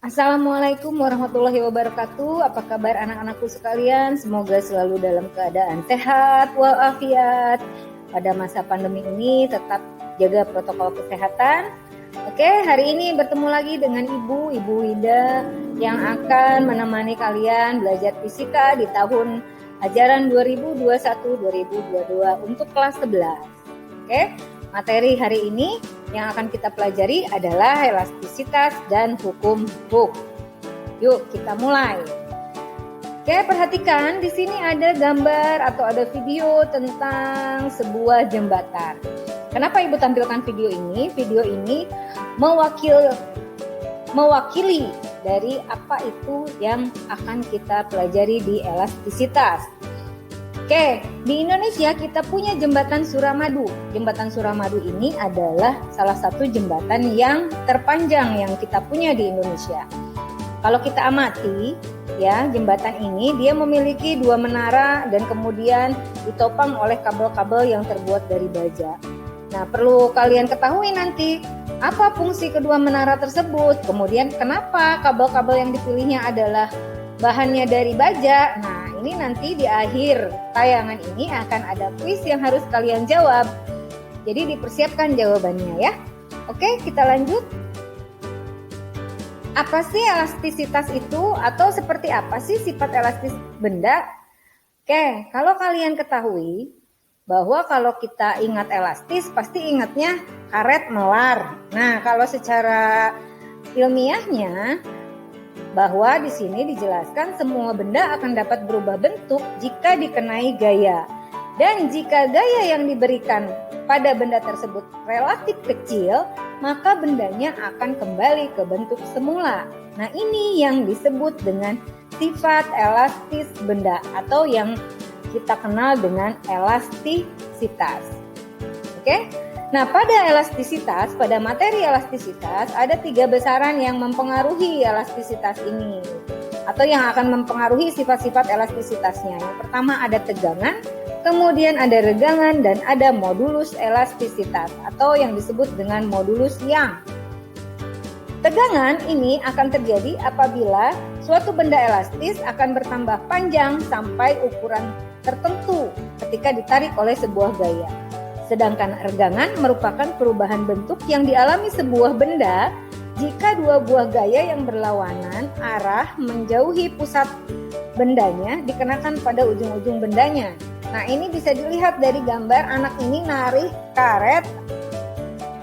Assalamualaikum warahmatullahi wabarakatuh. Apa kabar anak-anakku sekalian? Semoga selalu dalam keadaan sehat walafiat. Pada masa pandemi ini tetap jaga protokol kesehatan. Oke, hari ini bertemu lagi dengan Ibu Wida yang akan menemani kalian belajar fisika di tahun ajaran 2021-2022 untuk kelas 11. Oke, materi hari ini yang akan kita pelajari adalah elastisitas dan hukum Hooke. Yuk kita mulai. Oke, perhatikan di sini ada gambar atau ada video tentang sebuah jembatan. Kenapa Ibu tampilkan video ini? Video ini mewakili dari apa itu yang akan kita pelajari di elastisitas. Oke, di Indonesia kita punya jembatan Suramadu. Jembatan Suramadu ini adalah salah satu jembatan yang terpanjang yang kita punya di Indonesia. Kalau kita amati, ya, jembatan ini dia memiliki 2 menara dan kemudian ditopang oleh kabel-kabel yang terbuat dari baja. Nah, perlu kalian ketahui nanti apa fungsi kedua menara tersebut. Kemudian kenapa kabel-kabel yang dipilihnya adalah bahannya dari baja. Nah, ini nanti di akhir tayangan ini akan ada kuis yang harus kalian jawab. Jadi dipersiapkan jawabannya ya. Oke, kita lanjut. Apa sih elastisitas itu atau seperti apa sih sifat elastis benda? Oke, kalau kalian ketahui bahwa kalau kita ingat elastis pasti ingatnya karet melar. Nah, kalau secara ilmiahnya bahwa di sini dijelaskan semua benda akan dapat berubah bentuk jika dikenai gaya. Dan jika gaya yang diberikan pada benda tersebut relatif kecil, maka bendanya akan kembali ke bentuk semula. Nah, ini yang disebut dengan sifat elastis benda atau yang kita kenal dengan elastisitas. Oke? Nah, pada elastisitas, pada materi elastisitas, ada 3 besaran yang mempengaruhi elastisitas ini atau yang akan mempengaruhi sifat-sifat elastisitasnya. Yang pertama ada tegangan, kemudian ada regangan, dan ada modulus elastisitas atau yang disebut dengan modulus Young. Tegangan ini akan terjadi apabila suatu benda elastis akan bertambah panjang sampai ukuran tertentu ketika ditarik oleh sebuah gaya. Sedangkan regangan merupakan perubahan bentuk yang dialami sebuah benda jika 2 buah gaya yang berlawanan arah menjauhi pusat bendanya dikenakan pada ujung-ujung bendanya. Nah, ini bisa dilihat dari gambar anak ini narik karet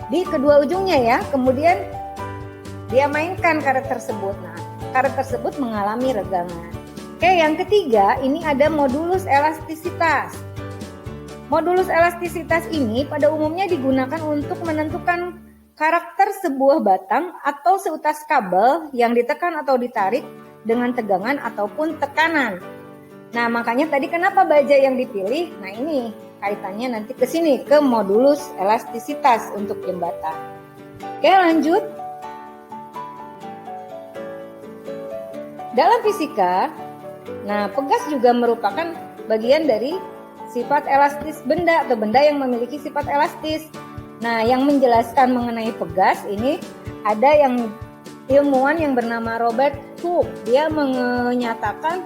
di kedua ujungnya ya. Kemudian dia mainkan karet tersebut. Nah, karet tersebut mengalami regangan. Oke, yang ketiga ini ada modulus elastisitas. Modulus elastisitas ini pada umumnya digunakan untuk menentukan karakter sebuah batang atau seutas kabel yang ditekan atau ditarik dengan tegangan ataupun tekanan. Nah, makanya tadi kenapa baja yang dipilih? Nah, ini kaitannya nanti ke sini, ke modulus elastisitas untuk jembatan. Oke, lanjut. Dalam fisika, nah, pegas juga merupakan bagian dari sifat elastis benda atau benda yang memiliki sifat elastis. Nah, yang menjelaskan mengenai pegas ini ada yang ilmuwan yang bernama Robert Hooke. Dia menyatakan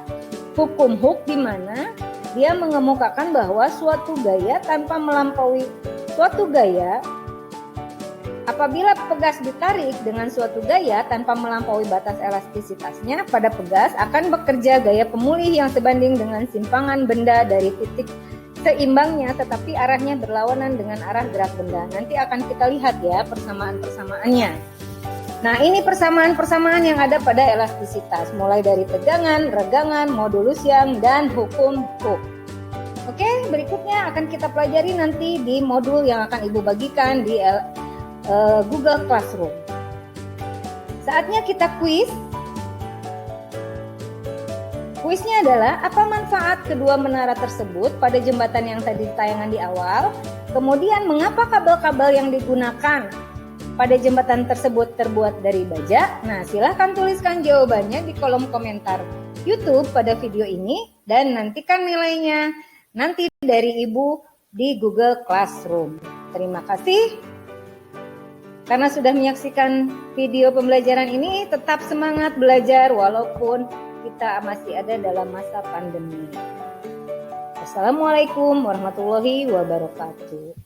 hukum Hooke di mana dia mengemukakan bahwa suatu gaya tanpa melampaui suatu gaya, apabila pegas ditarik dengan suatu gaya tanpa melampaui batas elastisitasnya, pada pegas akan bekerja gaya pemulih yang sebanding dengan simpangan benda dari titik seimbangnya, tetapi arahnya berlawanan dengan arah gerak benda. Nanti akan kita lihat ya persamaan-persamaannya. Nah, ini persamaan-persamaan yang ada pada elastisitas, mulai dari tegangan, regangan, modulus Young, dan hukum Hooke. Oke, berikutnya akan kita pelajari nanti di modul yang akan Ibu bagikan di Google Classroom. Saatnya kita kuis. Kuisnya adalah apa manfaat kedua menara tersebut pada jembatan yang tadi tayangan di awal. Kemudian mengapa kabel-kabel yang digunakan pada jembatan tersebut terbuat dari baja. Nah, silahkan tuliskan jawabannya di kolom komentar YouTube pada video ini dan nantikan nilainya nanti dari Ibu di Google Classroom. Terima kasih. Karena sudah menyaksikan video pembelajaran ini, tetap semangat belajar walaupun kita masih ada dalam masa pandemi. Assalamualaikum warahmatullahi wabarakatuh.